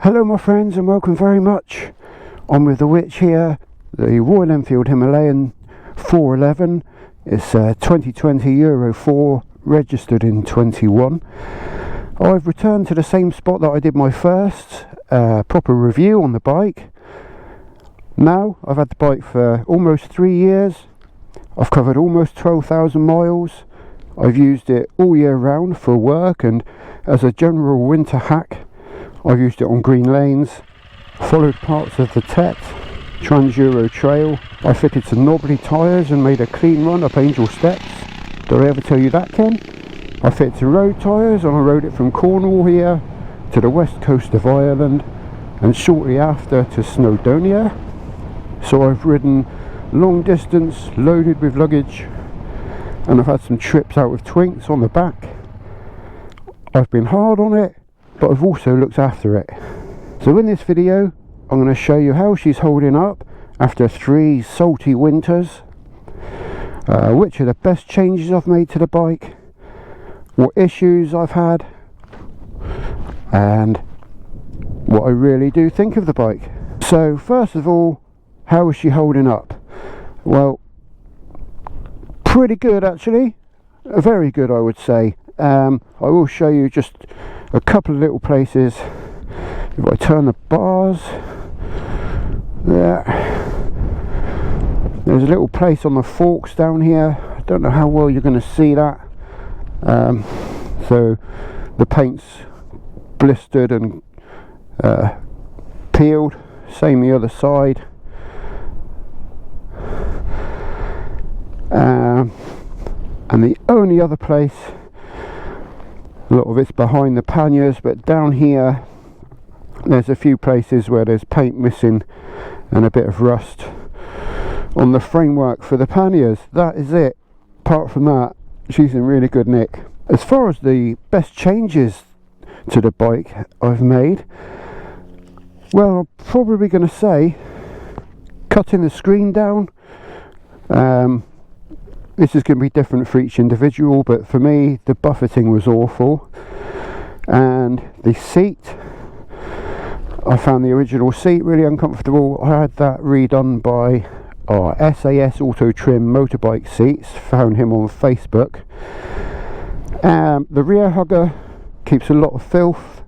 Hello my friends and welcome very much. I'm with the Witch here, the Royal Enfield Himalayan 411. It's 2020 Euro 4, registered in 21. I've returned to the same spot that I did my first proper review on the bike. Now I've had the bike for almost 3 years. I've covered almost 12,000 miles. I've used it all year round for work and as a general winter hack. I've used it on green lanes, followed parts of the Tet Trans-Euro Trail. I fitted some knobbly tyres and made a clean run up Angel Steps. Did I ever tell you that, Ken? I fitted some road tyres and I rode it from Cornwall here to the west coast of Ireland and shortly after to Snowdonia. So I've ridden long distance, loaded with luggage, and I've had some trips out with twinks on the back. I've been hard on it, but I've also looked after it. So in this video I'm going to show you how she's holding up after 3 salty winters, which are the best changes I've made to the bike, what issues I've had, and what I really do think of the bike. So first of all, how is she holding up? Well, pretty good actually, very good I would say. I will show you just a couple of little places. If I turn the bars there, there's a little place on the forks down here. I don't know how well you're going to see that. So the paint's blistered and peeled, same the other side. And the only other place, a lot of it's behind the panniers, but down here there's a few places where there's paint missing and a bit of rust on the framework for the panniers. That is it. Apart from that, she's in really good nick. As far as the best changes to the bike I've made, well, I'm probably going to say cutting the screen down. This is going to be different for each individual, but for me the buffeting was awful. And the seat, I found the original seat really uncomfortable. I had that redone by SAS Auto Trim Motorbike Seats, found him on Facebook. The rear hugger keeps a lot of filth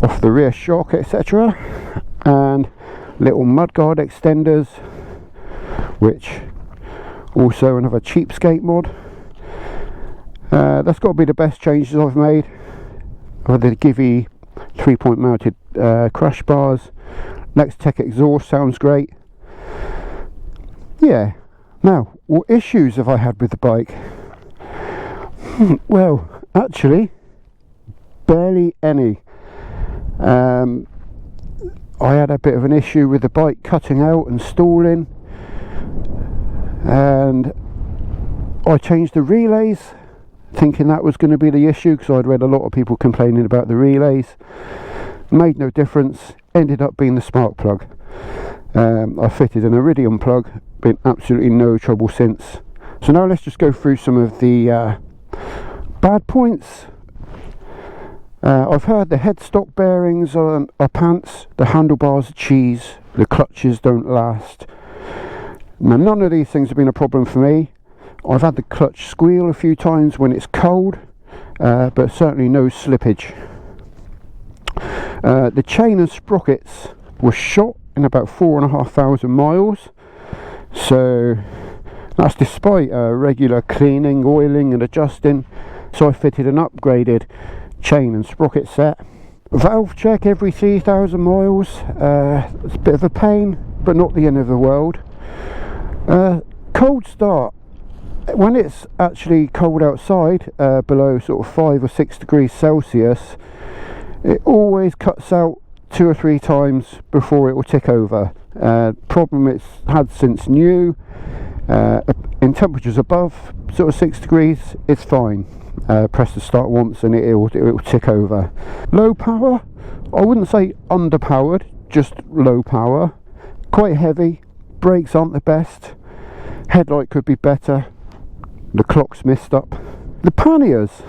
off the rear shock, etc. And little mudguard extenders, which also another cheapskate mod. That's got to be the best changes I've made. I've had the Givey 3-point mounted crash bars. Nextech exhaust sounds great. Yeah. Now, what issues have I had with the bike? Well, actually, barely any. I had a bit of an issue with the bike cutting out and stalling, and I changed the relays thinking that was going to be the issue, because I'd read a lot of people complaining about the relays. Made no difference, ended up being the spark plug. I fitted an Iridium plug, been absolutely no trouble since. So now let's just go through some of the bad points. I've heard the headstock bearings are pants, the handlebars are cheese, the clutches don't last. Now none of these things have been a problem for me. I've had the clutch squeal a few times when it's cold, but certainly no slippage. The chain and sprockets were shot in about 4,500 miles, so that's despite regular cleaning, oiling and adjusting. So I fitted an upgraded chain and sprocket set. Valve check every 3,000 miles. It's a bit of a pain, but not the end of the world. Cold start. When it's actually cold outside, below sort of 5 or 6 degrees Celsius, it always cuts out 2 or 3 times before it will tick over. Problem it's had since new. In temperatures above sort of 6 degrees, it's fine. Press the start once and it will tick over. Low power, I wouldn't say underpowered, just low power. Quite heavy, brakes aren't the best, headlight could be better, the clock's messed up. The panniers,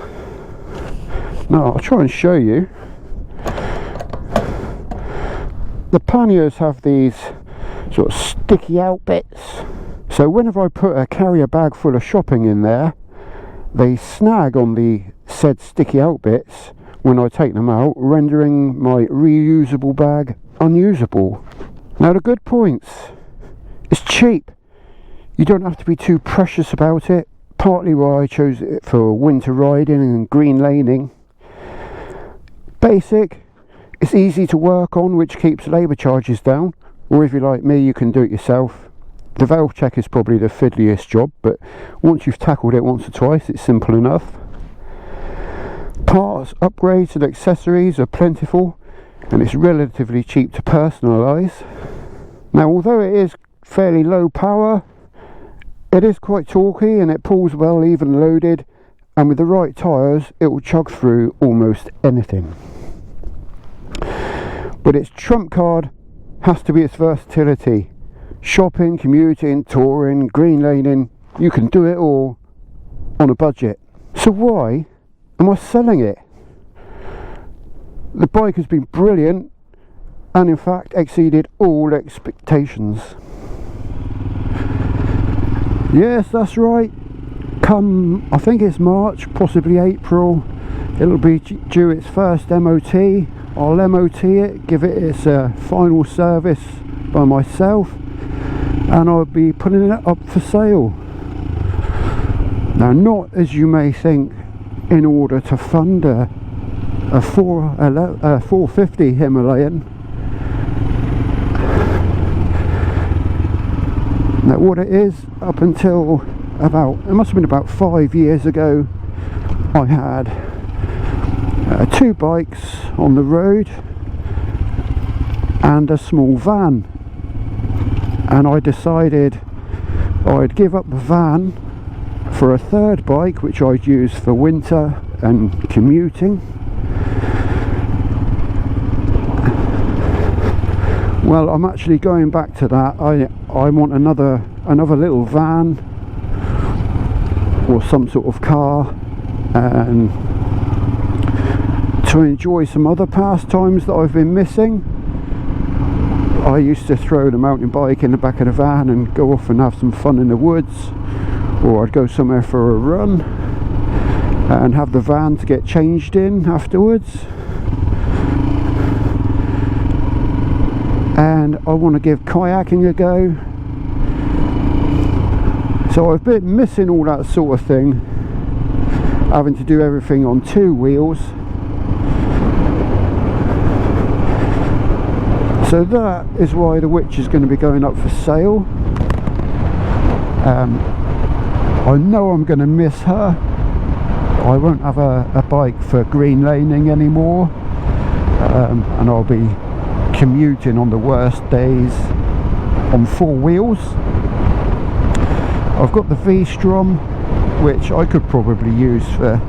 now I'll try and show you. the panniers have these sort of sticky out bits, so whenever I put a carrier bag full of shopping in there, they snag on the said sticky out bits when I take them out, rendering my reusable bag unusable. Now the good points, it's cheap, you don't have to be too precious about it, partly why I chose it for winter riding and green laning. Basic, it's easy to work on, which keeps labour charges down, or if you're like me you can do it yourself. The valve check is probably the fiddliest job, but once you've tackled it once or twice it's simple enough. Parts, upgrades and accessories are plentiful, and it's relatively cheap to personalise. Now although it is fairly low power, it is quite torquey and it pulls well even loaded, and with the right tyres it will chug through almost anything. But its trump card has to be its versatility. Shopping, commuting, touring, green laning, you can do it all on a budget. So why am I selling it? The bike has been brilliant and in fact exceeded all expectations. Yes, that's right, come I think it's March, possibly April, it'll be due its first MOT. I'll MOT it, give it its final service by myself, and I'll be putting it up for sale. Now not as you may think in order to fund a 450 Himalayan. Now what it is, up until it must have been about 5 years ago, I had 2 bikes on the road and a small van, and I decided I'd give up the van for a third bike which I'd use for winter and commuting. Well, I'm actually going back to that. I want another little van or some sort of car, and to enjoy some other pastimes that I've been missing. I used to throw the mountain bike in the back of the van and go off and have some fun in the woods, or I'd go somewhere for a run and have the van to get changed in afterwards. And I want to give kayaking a go, so I've been missing all that sort of thing, having to do everything on 2 wheels. So that is why the Witch is going to be going up for sale. I know I'm going to miss her. I won't have a bike for green laning anymore, and I'll be commuting on the worst days on 4 wheels. I've got the V-Strom, which I could probably use for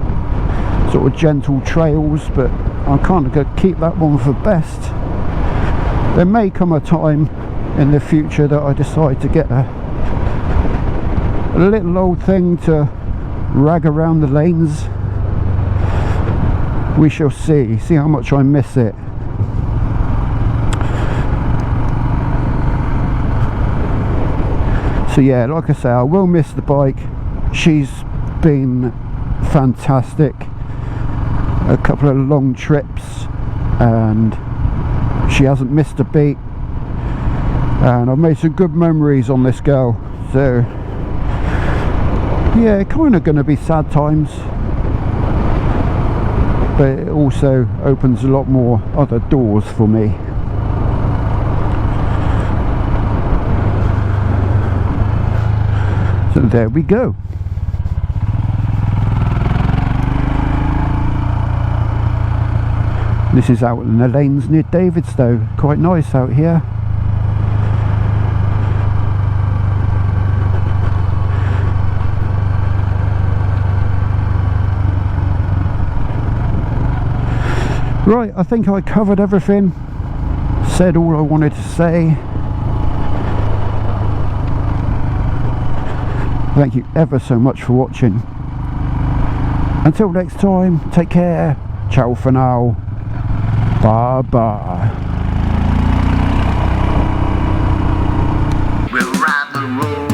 sort of gentle trails, but I'm kind of going to keep that one for best. There may come a time in the future that I decide to get a little old thing to rag around the lanes. We shall see how much I miss it. So yeah, like I say, I will miss the bike. She's been fantastic. A couple of long trips and she hasn't missed a beat, and I've made some good memories on this girl. So yeah, kind of going to be sad times, but it also opens a lot more other doors for me. So there we go. This is out in the lanes near Davidstow, quite nice out here. Right, I think I covered everything, said all I wanted to say. Thank you ever so much for watching. Until next time, take care, ciao for now. Bye bye. and roll.